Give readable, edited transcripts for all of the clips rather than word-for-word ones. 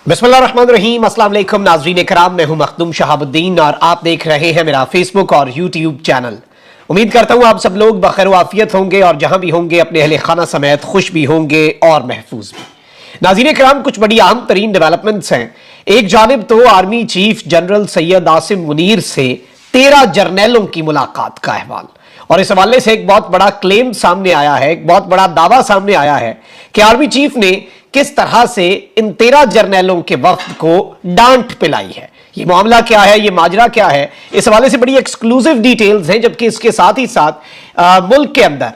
बिस्मिल्लाहिर्रहमानिर्रहीम। अस्सलाम वालेकुम नाज़रीन कराम, मैं हूं मखदूम शहाबुद्दीन और आप देख रहे हैं मेरा फेसबुक और यूट्यूब चैनल। उम्मीद करता हूं आप सब लोग बखैर वाफियत होंगे और जहां भी होंगे अपने अहले खाना समेत खुश भी होंगे और महफूज भी। नाज़रीन कराम, कुछ बड़ी अहम तरीन डेवलपमेंट्स हैं। एक जानिब तो army chief general Syed Asim Munir से 13 जर्नैलों की मुलाकात का अहवाल, और इस हवाले से एक बहुत बड़ा क्लेम सामने आया है, एक बहुत बड़ा दावा सामने आया है कि आर्मी चीफ ने किस तरह से इन 13 जर्नैलों के वक्त को डांट पिलाई है। ये मामला क्या है, ये माजरा क्या है, इस हवाले से बड़ी एक्सक्लूसिव डिटेल्स हैं। जबकि इसके साथ ही साथ मुल्क के अंदर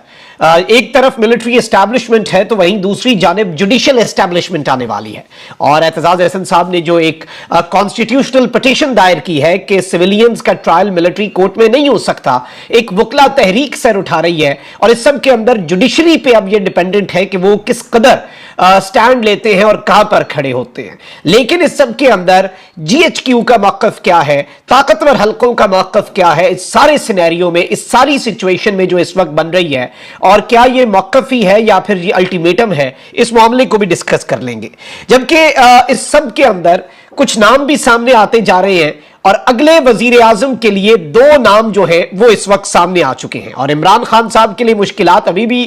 एक तरफ मिलिट्री एस्टैब्लिशमेंट है तो वहीं दूसरी जानिब जुडिशियल एस्टैब्लिशमेंट आने वाली है। और एतजाज एहसन साहब ने जो एक कॉन्स्टिट्यूशनल पिटीशन दायर की है कि सिविलियंस का ट्रायल मिलिट्री कोर्ट में नहीं हो सकता, एक वकला तहरीक सर उठा रही है। और इस सब के अंदर जुडिशरी पे अब ये डिपेंडेंट है कि वो किस कदर स्टैंड लेते हैं और कहां पर खड़े होते हैं। लेकिन इस सब के अंदर जीएचक्यू का मौकफ क्या है, ताकतवर हलकों का मौकफ क्या है, इस सारे सिनेरियो में, इस सारी सिचुएशन में जो इस वक्त बन रही है, और क्या ये मौकफ ही है या फिर ये अल्टीमेटम है, इस मामले को भी डिस्कस कर लेंगे। जबकि इस सब के अंदर कुछ नाम भी सामने आते जा रहे हैं और अगले वजीर आजम के लिए 2 नाम जो है वो इस वक्त सामने आ चुके हैं। और इमरान खान साहब के लिए मुश्किलात अभी भी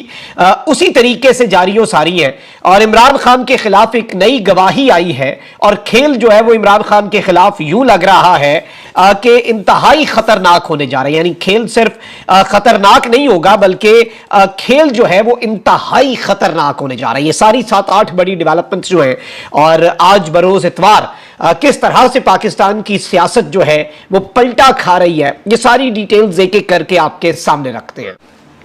उसी तरीके से जारी हो सारी है। और इमरान खान के खिलाफ एक नई गवाही आई है और खेल जो है वो इमरान खान के खिलाफ यूं लग रहा है कि इंतहाई खतरनाक होने जा रहे हैं। यानी खेल सिर्फ खतरनाक नहीं होगा बल्कि खेल जो है वो इंतहाई खतरनाक होने जा रहा है। ये सारी 7-8 बड़ी डेवलपमेंट्स जो हैं और आज बरोज इतवार किस तरह से पाकिस्तान की सियासत जो है वो पलटा खा रही है, ये सारी डिटेल्स एक एक करके आपके सामने रखते हैं।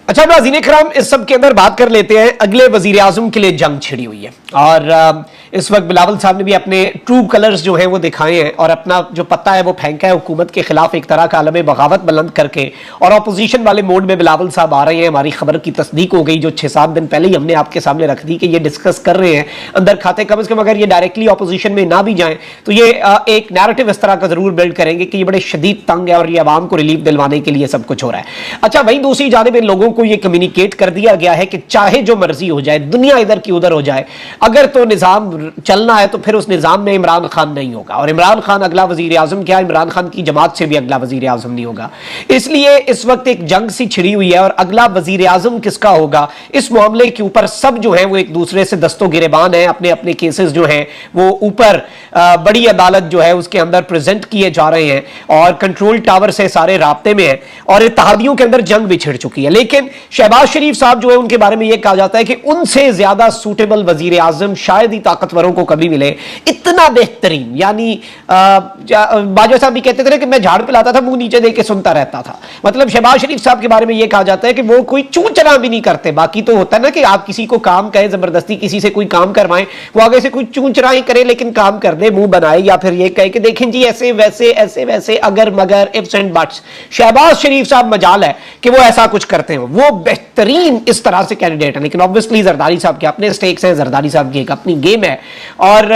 अच्छा नाज़रीन कराम, इस सब के अंदर बात कर लेते हैं। अगले वजीर आजम के लिए जंग छिड़ी हुई है और इस वक्त बिलावल साहब ने भी अपने ट्रू कलर्स जो हैं वो दिखाए हैं और अपना जो पत्ता है वो फेंका है हुकूमत के खिलाफ एक तरह का आलम बगावत बुलंद करके। और अपोजिशन वाले मोड में बिलावल साहब आ रहे हैं। हमारी खबर की तस्दीक हो गई जो 6-7 दिन पहले ही हमने आपके सामने रख दी कि ये डिस्कस कर रहे हैं अंदर खाते। कम से कम अगर ये डायरेक्टली अपोजिशन में ना भी जाए तो ये एक नैरेटिव इस तरह का जरूर बिल्ड करेंगे कि ये बड़े शदीद तंग है और ये आवाम को रिलीफ दिलवाने के लिए सब कुछ हो रहा है। अच्छा, वहीं दूसरी जानिब इन लोगों को ये कम्युनिकेट कर दिया गया है कि चाहे जो मर्जी हो जाए, दुनिया इधर की उधर हो जाए, अगर तो निजाम चलना है तो फिर उस निजाम में इमरान खान नहीं होगा। और इमरान खान अगला वजीर आजम क्या, इमरान खान की जमात से भी अगला वजीर आजम नहीं होगा। इसलिए इस वक्त एक जंग सी छिड़ी हुई है और अगला वजीर आजम किसका होगा, इस मामले के ऊपर सब जो है वो एक दूसरे से दस्तो गिरेबान है। अपने अपने केसेस जो हैं वो ऊपर बड़ी अदालत जो है उसके अंदर प्रेजेंट किए जा रहे हैं और कंट्रोल टावर से सारे राब्ते में है और इत्तेहादियों के अंदर जंग भी छिड़ चुकी है। लेकिन शहबाज शरीफ साहब जो है उनके बारे में यह कहा जाता है कि उनसे ज्यादा सूटेबल वजीर आजम शायद ही ताकतवरों को कभी मिले, इतना बेहतरीन। यानी बाजवा साहब भी कहते थे कि मैं झाड़ पे लाता था, मुंह नीचे देके सुनता रहता था। मतलब शहबाज शरीफ साहब के बारे में यह कहा जाता है कि वो कोई चूं चना भी नहीं करते। बाकी तो होता है ना कि आप किसी को काम कहें, जबरदस्ती किसी से कोई काम करवाएं, वो आगे से कोई चूं चना ही करे लेकिन काम कर दे, मुंह बनाए, या फिर ये कहे कि देखें जी ऐसे वैसे ऐसे वैसे अगर मगर इफ्स एंड बट्स। शहबाज शरीफ साहब मजाल है कि वो ऐसा कुछ करते हो, वो बेहतरीन इस तरह से कैंडिडेट है। लेकिन ऑब्वियसली जरदारी साहब के अपने स्टेक्स हैं, जरदारी साहब की एक अपनी गेम है। और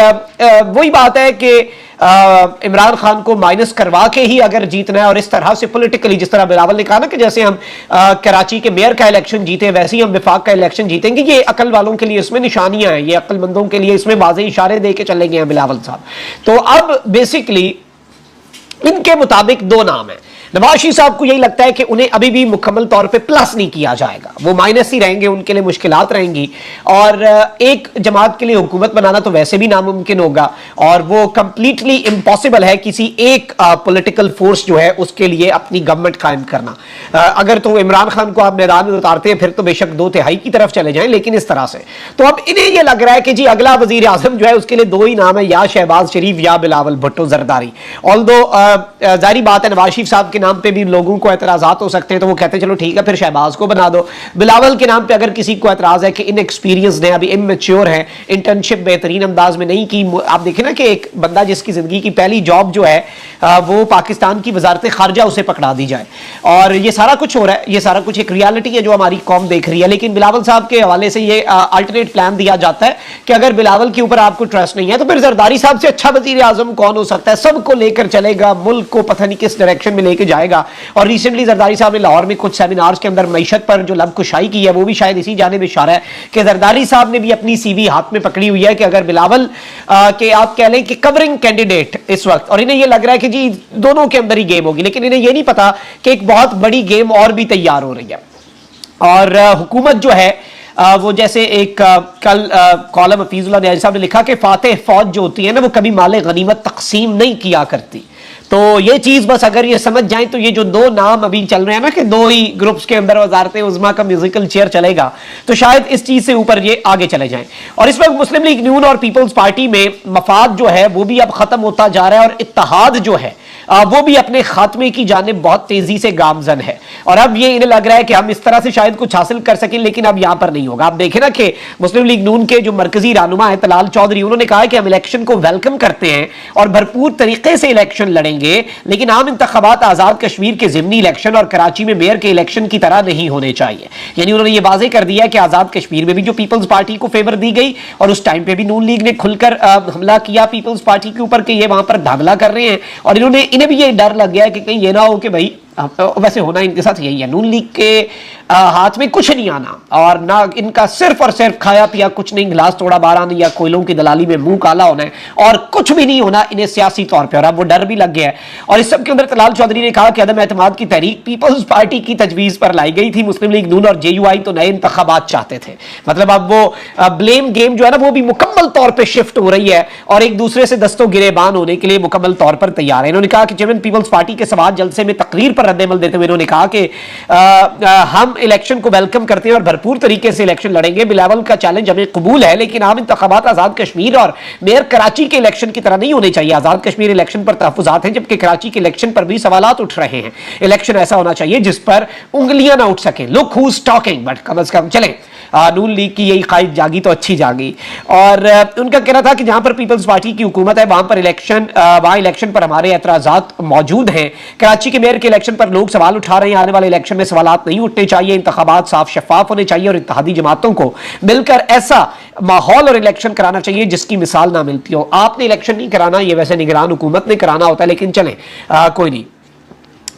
वही बात है कि इमरान खान को माइनस करवा के ही अगर जीतना है और इस तरह से पॉलिटिकली, जिस तरह बिलावल ने कहा ना कि जैसे हम कराची के मेयर का इलेक्शन जीते वैसे ही हम विफाक का इलेक्शन जीतेंगे, ये अकल वालों के लिए इसमें निशानियां हैं, ये अक्लमंदों के लिए इसमें वाज़ेह इशारे दे के चले गए हैं बिलावल साहब। तो अब बेसिकली इनके मुताबिक 2 नाम है। नवाज शरीफ साहब को यही लगता है कि उन्हें अभी भी मुकम्मल तौर पे प्लस नहीं किया जाएगा, वो माइनस ही रहेंगे, उनके लिए मुश्किलात रहेंगी। और एक जमात के लिए हुकूमत बनाना तो वैसे भी नामुमकिन होगा और वो कंप्लीटली इम्पॉसिबल है किसी एक पॉलिटिकल फोर्स जो है उसके लिए अपनी गवर्नमेंट कायम करना। अगर तो इमरान खान को आप मैदान में उतारते हैं फिर तो बेशक 2/3 की तरफ चले जाएं, लेकिन इस तरह से तो अब इन्हें यह लग रहा है कि जी अगला वजीर आजम जो है उसके लिए 2 ही नाम है, या शहबाज शरीफ या बिलावल भुट्टो जरदारी। ऑल्दो जारी बात है नवाज शरीफ साहब के नाम पे भी लोगों को एतराजात हो सकते हैं तो वो कहते हैं चलो ठीक है फिर शहबाज को बना दो। बिलावल के नाम पे अगर किसी को एतराज है कि इनएक्सपीरियंस्ड है, अभी इमैच्योर है, इंटर्नशिप बेहतरीन अंदाज में नहीं की। आप देखें ना कि एक बंदा जिसकी जिंदगी की पहली जॉब जो है वो पाकिस्तान की वजारत खारजा उसे पकड़ा दी जाए और ये सारा कुछ हो रहा है, ये सारा कुछ एक रियलिटी है जो हमारी कौम देख रही है। लेकिन बिलावल साहब के हवाले से ये अल्टरनेट प्लान दिया जाता है कि अगर बिलावल के ऊपर आपको ट्रस्ट नहीं है तो फिर जरदारी साहब से अच्छा वजीर आजम कौन हो सकता है, सबको लेकर चलेगा, मुल्क को पता नहीं किस डायरेक्शन में लेके जाएगा। और रिसेंटली जरदारी साहब ने लाहौर में कुछ सेमिनार्स के अंदर मईशत पर जो लबकुशाई की है वो भी शायद इसी जानिब इशारा है कि जरदारी साहब ने भी अपनी सीवी हाथ में पकड़ी हुई है कि अगर बिलावल के आप कह लें कि कवरिंग कैंडिडेट इस वक्त, और इन्हें यह लग रहा है कि जी दोनों के अंदर ही गेम होगी, लेकिन इन्हें यह नहीं पता कि एक बहुत बड़ी गेम और भी तैयार हो रही है। और हुकूमत जो है वो जैसे एक कल कॉलम हफीजुल्लाह नियाज़ी साहब ने लिखा कि फातेह फौज जो होती है ना वो कभी माले गनीमत तकसीम नहीं किया करती। तो ये चीज बस अगर ये समझ जाए तो ये जो दो नाम अभी चल रहे हैं ना कि दो ही ग्रुप्स के अंदर वजारत उज़्मा का म्यूजिकल चेयर चलेगा, तो शायद इस चीज से ऊपर ये आगे चले जाएं। और इस वक्त मुस्लिम लीग नून और पीपल्स पार्टी में मफाद जो है वो भी अब खत्म होता जा रहा है और इत्तेहाद जो है वो भी अपने खात्मे की जानिब बहुत तेजी से गामजन है। और अब ये इन्हें लग रहा है कि हम इस तरह से शायद कुछ हासिल कर सकें, लेकिन अब यहां पर नहीं होगा। आप देखें ना कि मुस्लिम लीग नून के जो मरकजी रहनुमा है तलाल चौधरी, उन्होंने कहा है कि हम इलेक्शन को वेलकम करते हैं और भरपूर तरीके से इलेक्शन लड़ेंगे, लेकिन आम इंतखाबात आजाद कश्मीर के जिमनी इलेक्शन और कराची में मेयर के इलेक्शन की तरह नहीं होने चाहिए। यानी उन्होंने ये वाजे कर दिया कि आजाद कश्मीर में भी जो पीपल्स पार्टी को फेवर दी गई और उस टाइम पे भी नून लीग ने खुलकर हमला किया पीपल्स पार्टी के ऊपर कि ये वहां पर धांधला कर रहे हैं, और इन्हें भी ये डर लग गया है कि कहीं ये ना हो कि भाई वैसे होना इनके साथ यही है, नून लीग के हाथ में कुछ नहीं आना और ना इनका सिर्फ और सिर्फ खाया पिया कुछ नहीं, गिलास तोड़ा बारह या कोयलों की दलाली में मुंह काला होना है और कुछ भी नहीं होना इन्हें सियासी तौर पे। और अब वो डर भी लग गया है। और इस सब के अंदर तलाल चौधरी ने कहा कि अदम एतमाद की तहरीक पीपल्स पार्टी की तजवीज पर लाई गई थी, मुस्लिम लीग नून और JUI तो नए इंतखाबात चाहते थे। मतलब अब वो ब्लेम गेम जो है ना वो भी मुकम्मल तौर पर शिफ्ट हो रही है और एक दूसरे से दस्तों गिरेबान होने के लिए मुकम्मल तौर पर तैयार है। इन्होंने कहा कि चेयरमैन पीपल्स पार्टी के सवाल जलसे में तकरीर पर रद्द-ए-अमल देते हुए इन्होंने कहा कि हम इलेक्शन को वेलकम करते हैं और भरपूर तरीके से इलेक्शन लड़ेंगे। बिलावल का चैलेंज हमें कबूल है, लेकिन आम इंतखाबात आजाद कश्मीर और मेयर कराची के इलेक्शन की तरह नहीं होने चाहिए। आजाद कश्मीर इलेक्शन पर तहफुजात हैं, जबकि कराची के इलेक्शन पर भी सवालात उठ रहे हैं। इलेक्शन ऐसा होना चाहिए जिस पर उंगलियां ना उठ सकें। Look who is talking, but कम से कम चले नून लीग की यही ख्वाहिश जागी तो अच्छी जागी। और उनका कहना था कि जहां पर पीपल्स पार्टी की हुकूमत है वहां पर इलेक्शन पर हमारे एतराजात मौजूद हैं। कराची के मेयर के इलेक्शन पर लोग सवाल उठा रहे हैं, आने वाले इलेक्शन में सवालात नहीं उठने चाहिए, इंतखाबात साफ शफाफ होने चाहिए और इत्तेहादी जमातों को मिलकर ऐसा माहौल और इलेक्शन कराना चाहिए जिसकी मिसाल ना मिलती हो। आपने इलेक्शन नहीं कराना, ये वैसे निगरान हुकूमत ने कराना होता है, लेकिन चलें कोई नहीं।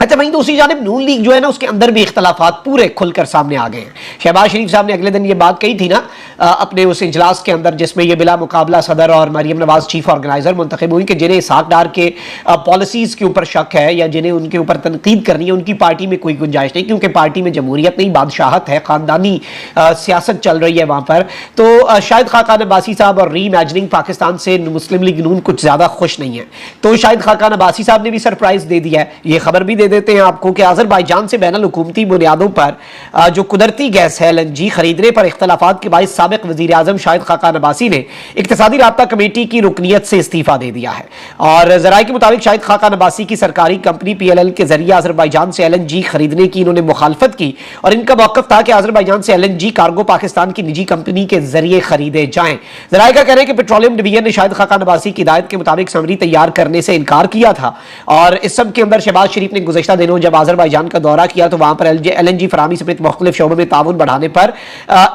अच्छा, वहीं दूसरी जानिब नून लीग जो है ना उसके अंदर भी इख्तलाफात पूरे खुलकर सामने आ गए हैं। शहबाज शरीफ साहब ने अगले दिन ये बात कही थी ना अपने उस इजलास के अंदर जिसमें ये बिला मुकाबला सदर और मरियम नवाज चीफ ऑर्गेनाइजर मुंतखब हुई कि जिन्हें इसहाक डार के पॉलिसीज़ के ऊपर शक है या जिन्हें उनके ऊपर तनकीद करनी है उनकी पार्टी में कोई गुंजाइश नहीं, क्योंकि पार्टी में जमहूरियत नहीं बादशाहत है, ख़ानदानी सियासत चल रही है वहाँ पर। तो शायद खाकान अब्बासी साहब और री इमेजिनिंग पाकिस्तान से मुस्लिम लीग नून कुछ ज़्यादा खुश नहीं है। तो शायद खाकान अब्बासी साहब ने भी सरप्राइज़ दे दिया है। ये खबर भी दे देते हैं आपको कि अज़रबैजान से बैनुल हुकूमती बुनियादों पर जो कुदरती गैस है LNG खरीदने पर इख्तलाफात के बाद साबिक वज़ीर आज़म शाहिद खाकान अब्बासी ने इक्तिसादी राब्ता कमेटी की रुकनियत से इस्तीफा दे दिया है। और ज़राए के मुताबिक शाहिद खाकान अब्बासी की सरकारी कंपनी PLL के जरिए अज़रबैजान से LNG खरीदने की इन्होंने मुखालफत की और इनका मौक़िफ़ था कि अज़रबैजान से LNG कार्गो पाकिस्तान की निजी कंपनी के जरिए खरीदे जाएं। ज़राए का कहना है कि पेट्रोलियम डिवीजन ने शाहिद खाकान अब्बासी की हिदायत के मुताबिक समरी तैयार करने से इनकार किया था। और इस सब के अंदर शहबाज शरीफ ने गुज़श्ता दिनों जब अज़रबैजान का दौरा किया तो वहां पर LNG फराहमी समेत मुख्तलिफ शोबों में ताउन बढ़ाने पर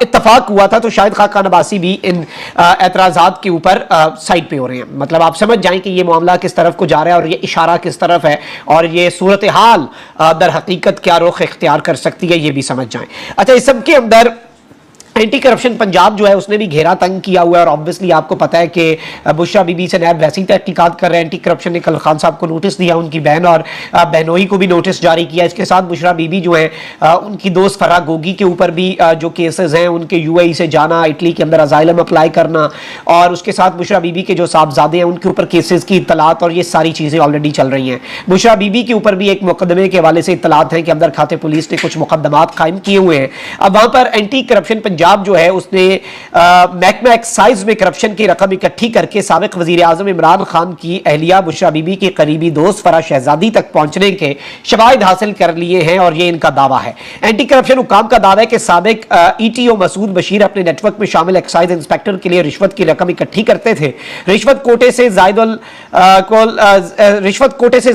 इत्तफाक हुआ था। तो शाहिद खाकान अब्बासी भी इन एतराज़ात के ऊपर साइड पे हो रहे हैं। मतलब आप समझ जाएं कि ये मामला किस तरफ को जा रहा है और ये इशारा किस तरफ है और ये सूरत हाल दर हकीकत क्या रुख इख्तियार कर सकती है, ये भी समझ जाएं। अच्छा, इस सब के अंदर एंटी करप्शन पंजाब जो है उसने भी घेरा तंग किया हुआ है और ऑब्वियसली आपको पता है कि बुशरा बीबी से नैब वैसी तहकीकात कर रहे हैं। एंटी करप्शन ने कल खान साहब को नोटिस दिया, उनकी बहन और बहनोई को भी नोटिस जारी किया। इसके साथ बुशरा बीबी जो है उनकी दोस्त फराह गोगी के ऊपर भी जो केसेस हैं उनके UAE से जाना, इटली के अंदर अजाइलम अप्लाई करना और उसके साथ बुशरा बीबी के जो साहबजादे हैं उनके ऊपर केसेस की इत्तलात और ये सारी चीज़ें ऑलरेडी चल रही हैं। बुशरा बीबी के ऊपर भी एक मुकदमे के हवाले से इत्तलात हैं कि अंदर खाते पुलिस ने कुछ मुकदमात कायम किए हुए हैं। अब वहाँ पर एंटी करप्शन पंजाब जो है उसने महकमा एक्साइज में करप्शन की रकम इकट्ठी करके साबिक वजीर आजम इमरान खान की अहलिया बुशरा बीबी के करीबी दोस्त फराह शहजादी तक पहुंचने के शवाहिद हासिल कर लिए हैं और ये इनका दावा है। एंटी करप्शन हुकाम का दावा है कि साबिक ETO मसूद बशीर अपने नेटवर्क में शामिल एक्साइज इंस्पेक्टर के लिए रिश्वत की रकम इकट्ठी करते थे। रिश्वत कोटे से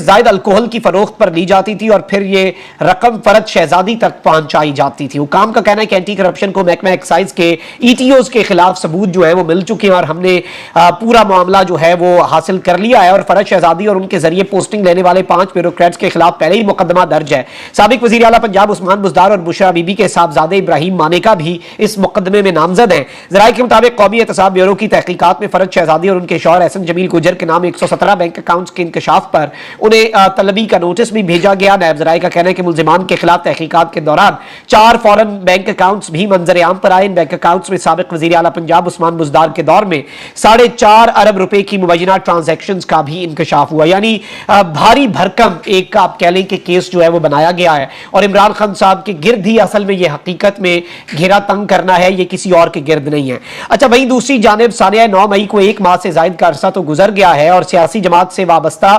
जायद अल्कोहल की फरोख्त पर ली जाती थी और फिर ये रकम फरद शहजादी तक पहुंचाई जाती थी। हुकाम का कहना है कि एंटी करप्शन को महकमा एक्साइज के ETOs के खिलाफ सबूत जो है वो मिल चुके हैं और हमने पूरा मामला जो है वो हासिल कर लिया है और फरज शहजादी और उनके जरिए पोस्टिंग लेने वाले 5 ब्यूरोक्रेट्स के खिलाफ पहले ही मुकदमा दर्ज है। साबिक वजीर आला पंजाब उस्मान बुज़दार और बुशरा बीबी के साहबजादे इब्राहिम मानेका भी इस मुकदमे में नामजद हैं। ज़राए के मुताबिक कौमी एहतसाब ब्यूरो की तहकीकात में फरज शहजादी और उनके शौहर एहसन जमील गुजर के नाम 117 बैंक अकाउंट्स के इंकशाफ पर उन्हें तलबी का नोटिस भी भेजा गया। नायब ज़राए का कहना है कि मुल्जिमान के खिलाफ तहकीकात के दौरान 4 फॉरेन बैंक अकाउंट्स भी मंजर आम पर आए। इन बैंक अकाउंट्स में साबिक वजीर आला पंजाब उस्मान बुज़दार के दौर में 4.5 अरब रुपए की मुबैना ट्रांजैक्शन का भी इंकशाफ हुआ। यानी भारी भरकम एक आप कह लें कि केस जो है वो बनाया गया है और इमरान खान साहब के गिर्द ही असल में ये हकीकत में घेरा तंग करना है, ये किसी और के गिर्द नहीं है। अच्छा, वहीं दूसरी जानिब सानिया 9 मई को 1 माह से जायद का अरसा तो गुजर गया है और सियासी जमात से वाबस्ता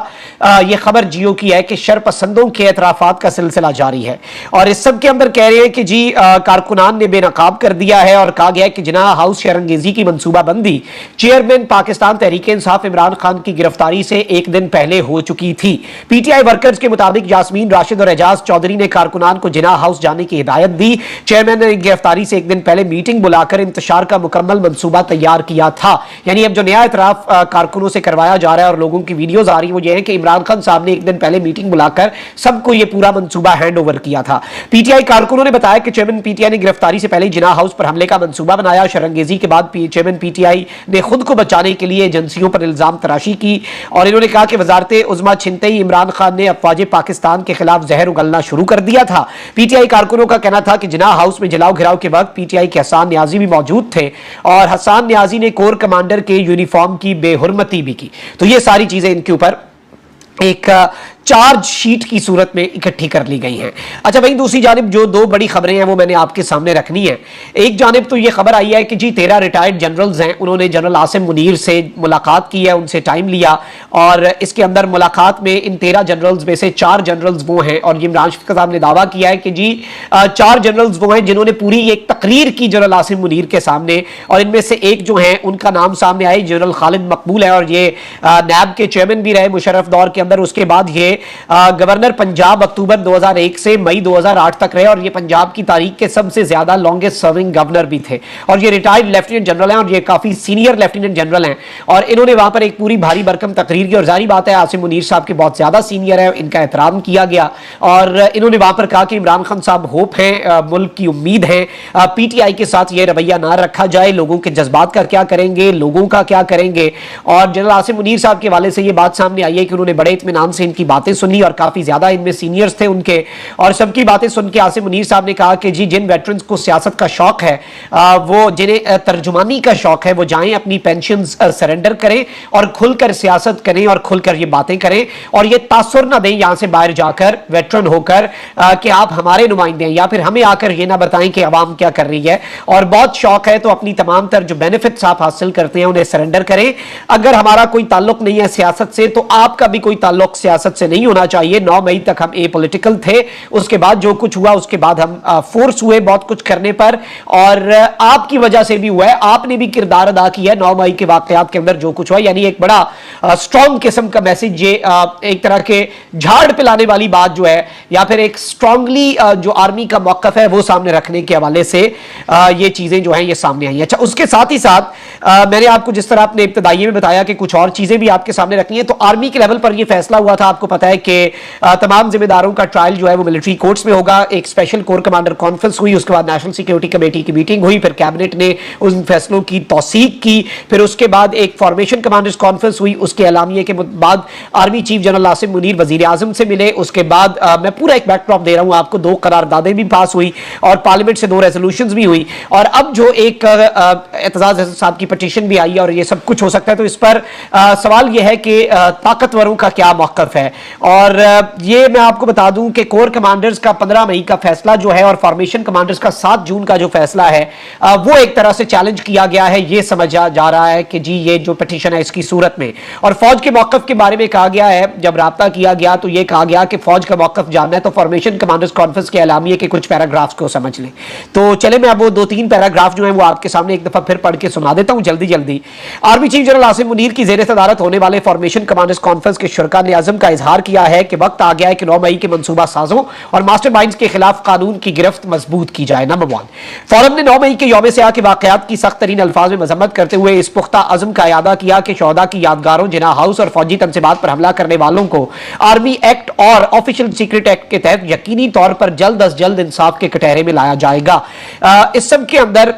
ये खबर जियो की है कि शरपसंदों के एतराफात का सिलसिला जारी है और इस सब के अंदर कह रहे हैं कि जी कारकुनान ने बेनकाब कर दिया है और कहा गया है कि जिना हाउस शरंगेजी की मनसूबाबंदी चेयरमैन पाकिस्तान तहरीक इंसाफ इमरान खान की गिरफ्तारी से एक दिन पहले हो चुकी थी। PTI वर्कर्स के मुताबिक यास्मीन राशिद और एजाज चौधरी ने कारकुनान को जिना हाउस जाने की हिदायत दी। चेयरमैन ने गिरफ्तारी से एक दिन पहले मीटिंग बुलाकर इंतशार का मुकम्मल मंसूबा तैयार किया था। यानी अब जो नया इतराफ कारकुनों से करवाया जा रहा है और लोगों की वीडियोज आ रही है वो ये है कि इमरान खान साहब ने एक दिन पहले मीटिंग बुलाकर सबको ये पूरा मंसूबा हैंड ओवर किया था। PTI कारकुनों ने बताया कि चेयरमैन PTI ने गिरफ्तारी से पहले जिना हाउस पर हमले का मंसूबा बनाया। शरंगेजी के बाद चेयरमैन PTI ने खुद को बचाने के लिए एजेंसियों पर इल्जाम तराशी की और इन्होंने कहा कि वजारत उज़्मा छिनते ही इमरान खान ने अफवाज पाकिस्तान के खिलाफ जहर उगलना शुरू कर दिया था। PTI कारकुनों का कहना था कि जिना हाउस में जलाओ घिराव के वक्त PTI के हसान न्याजी भी मौजूद थे और हसान न्याजी ने कोर कमांडर के यूनिफॉर्म की बेहुरमती भी की। तो ये सारी चीजें इनके ऊपर एक चार्ज शीट की सूरत में इकट्ठी कर ली गई हैं। अच्छा, वहीं दूसरी जानिब जो 2 बड़ी खबरें हैं वो मैंने आपके सामने रखनी है। एक जानिब तो ये खबर आई है कि जी 13 रिटायर्ड जनरल्स हैं, उन्होंने जनरल आसिम मुनीर से मुलाकात की है, उनसे टाइम लिया और इसके अंदर मुलाकात में इन 13 जनरल्स में से 4 जनरल्स वो हैं और इमरान साहब ने दावा किया है कि जी 4 जनरल्स वो हैं जिन्होंने पूरी एक तकरीर की जनरल आसिम मुनीर के सामने और इनमें से एक जो है उनका नाम सामने आए जनरल खालिद मकबूल है और ये नैब के चेयरमैन भी रहे मुशर्रफ दौर के अंदर। उसके बाद ये गवर्नर पंजाब अक्टूबर 2001 से मई 2008 तक रहे और ये पंजाब की तारीख के सबसे ज्यादा लॉन्गेस्ट सर्विंग गवर्नर भी थे और ये रिटायर्ड लेफ्टिनेंट जनरल हैं और ये काफी सीनियर लेफ्टिनेंट जनरल हैं और इन्होंने वहां पर एक पूरी भारी भरकम तकरीर की और जारी बात है आसिम मुनीर साहब के बहुत ज्यादा सीनियर है, इनका एहतराम किया गया और इन्होंने वहां पर कहा कि इमरान खान साहब होप हैं, मुल्क की उम्मीद है, PTI के साथ ये रवैया ना रखा जाए, लोगों के जज्बात का क्या करेंगे, लोगों का क्या करेंगे। और जनरल आसिम मुनीर साहब के हवाले से ये बात सामने आई है कि उन्होंने बड़े इत्मीनान से इनकी बातें सुनी और काफी ज्यादा इनमें सीनियर्स थे उनके और सबकी बातें सुन के आसिम मुनीर साहब ने कहा कि जी जिन वेटरन्स को सियासत का शौक है वो जिन्हें तर्जुमानी का शौक है वो जाएं अपनी पेंशन सरेंडर करें और खुलकर सियासत करें और खुलकर ये बातें करें और ये तासुर ना दें यहां से बाहर जाकर वेटरन होकर कि आप हमारे नुमाइंदे हैं या फिर हमें आकर ये ना बताएं कि अवाम क्या कर रही है और बहुत शौक है तो अपनी तमाम तर जो बेनिफिट्स आप हासिल करते हैं उन्हें सरेंडर करें। अगर हमारा कोई ताल्लुक नहीं है सियासत से तो आपका भी कोई ताल्लुक सियासत से नहीं होना चाहिए। 9 मई तक हम एपॉलिटिकल थे, उसके बाद जो कुछ हुआ उसके बाद हम फोर्स हुए बहुत कुछ करने पर और आपकी वजह से भी हुआ है, आपने भी किरदार अदा किया है 9 मई के वाकयात के अंदर जो कुछ हुआ। यानी एक बड़ा स्ट्रॉन्ग किस्म का मैसेज ये एक तरह के झाड़ पिलाने वाली बात जो है या फिर एक स्ट्रांगली जो आर्मी का मौकफ है वो सामने रखने के हवाले से ये चीजें जो हैं ये सामने आई। अच्छा, उसके साथ ही साथ मैंने आपको जिस तरह आपने इब्तदाई में बताया कि कुछ और चीजें भी आपके सामने रखनी है तो आर्मी के लेवल पर यह फैसला हुआ था, आपको पता है कि तमाम जिम्मेदारों का ट्रायल जो है वो मिलिट्री कोर्ट्स में होगा। एक स्पेशल कोर कमांडर कॉन्फ्रेंस हुई, उसके बाद नेशनल सिक्योरिटी कमेटी की मीटिंग हुई, फिर कैबिनेट ने उन फैसलों की तौसीक की, फिर उसके बाद एक फॉर्मेशन कमांडर्स कॉन्फ्रेंस हुई, उसके एलामिये के बाद army chief general Asim Munir वजीर आजम से मिले। उसके बाद मैं पूरा एक बैकड्रॉप दे रहा हूं आपको, 2 करारदादें भी पास हुई और पार्लियामेंट से 2 रेजोल्यूशंस भी हुई और अब जो एक एतजाज साहब की पिटीशन भी आई और ये सब कुछ हो सकता है। तो इस पर सवाल यह है कि ताकतवरों का क्या मौकफ है और ये मैं आपको बता दूं कि कोर कमांडर्स का 15 मई का फैसला जो है और फॉर्मेशन कमांडर्स का 7 जून का जो फैसला है वो एक तरह से चैलेंज किया गया है। ये समझा जा रहा है कि जी ये जो पिटीशन है इसकी सूरत में और फौज के मौकफ के बारे में कहा गया है, जब राब्ता किया गया तो ये कहा गया कि फौज का मौकफ जानना है तो फॉर्मेशन कमांडर्स कॉन्फ्रेंस के एलामिये के कुछ पैराग्राफ्स को समझ लें। तो चले मैं अब वो 2-3 पैराग्राफ जो है वो आपके सामने एक दफा फिर पढ़ के सुना देता हूं जल्दी। Army chief general Asim Munir की ज़ेर सदारत होने वाले फॉर्मेशन कमांडर्स कॉन्फ्रेंस के शुरका ने अज़म का इजहार किया है कि वक्त आ गया है कि 9 मई के मंसूबा साजों और मास्टरमाइंड्स के खिलाफ कानून की गिरफ्त मजबूत की जाए। नंबर 1, फोरम ने 9 मई के यौम सियाह के वाकयात की सख्त तरीन अल्फाज में मजम्मत करते हुए इस पुख्ता अज़म का इयादा किया कि शोहदा की यादगारों, जिन्ना हाउस और फौजी तंसीबात पर हमला करने वालों को आर्मी एक्ट और ऑफिशियल सीक्रेट एक्ट के तहत यकीनी तौर पर जल्द अज जल्द इंसाफ के कटहरे में लाया जाएगा। इस सब के अंदर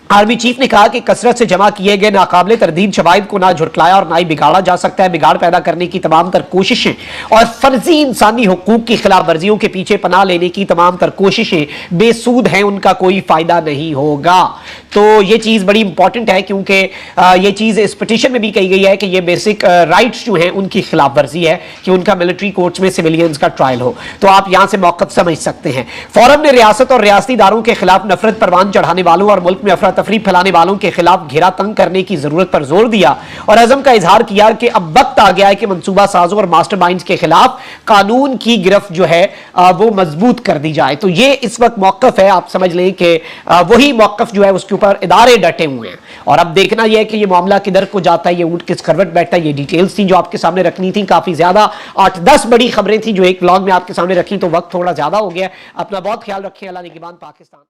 आर्मी चीफ ने कहा कि कसरत से जमा किए गए नाकाबिले तरदीद शवाहिद को ना झुटलाया और ना ही बिगाड़ा जा सकता है। बिगाड़ पैदा करने की तमाम तर कोशिशें और फर्जी इंसानी हुकूक की खिलाफ वर्जियों के पीछे पनाह लेने की तमाम तर कोशिशें बेसूद हैं, उनका कोई फायदा नहीं होगा। तो ये चीज बड़ी इंपॉर्टेंट है, क्योंकि ये चीज इस पिटीशन में भी कही गई है कि ये बेसिक राइट्स जो हैं उनकी खिलाफ वर्जी है कि उनका मिलिट्री कोर्ट्स में सिविलियंस का ट्रायल हो। तो आप यहां से मौक़िफ़ समझ सकते हैं। फोरम ने रियासत और रियासती इदारों के खिलाफ नफरत परवान चढ़ाने वालों और मुल्क में अफरा तफरी फैलाने वालों के खिलाफ घेरा तंग करने की जरूरत पर जोर दिया और अज़म का इजहार किया कि अब वक्त आ गया है कि मंसूबा साजों और मास्टरमाइंड्स के खिलाफ कानून की गिरफ्त जो है वो मजबूत कर दी जाए। तो ये इस वक्त मौक़िफ़ है, आप समझ लें कि वही मौक़िफ़ जो है उसके ऊपर इदारे डटे हुए हैं। और अब देखना यह है कि ये मामला किधर को जाता है, ये ऊंट किस करवट बैठता है। ये डिटेल्स थी जो आपके सामने रखनी थी, काफी ज्यादा 8-10 बड़ी खबरें थी जो एक व्लॉग में आपके सामने रखी, तो वक्त थोड़ा ज्यादा हो गया। अपना बहुत ख्याल रखें। अल्लाह निगहबान पाकिस्तान।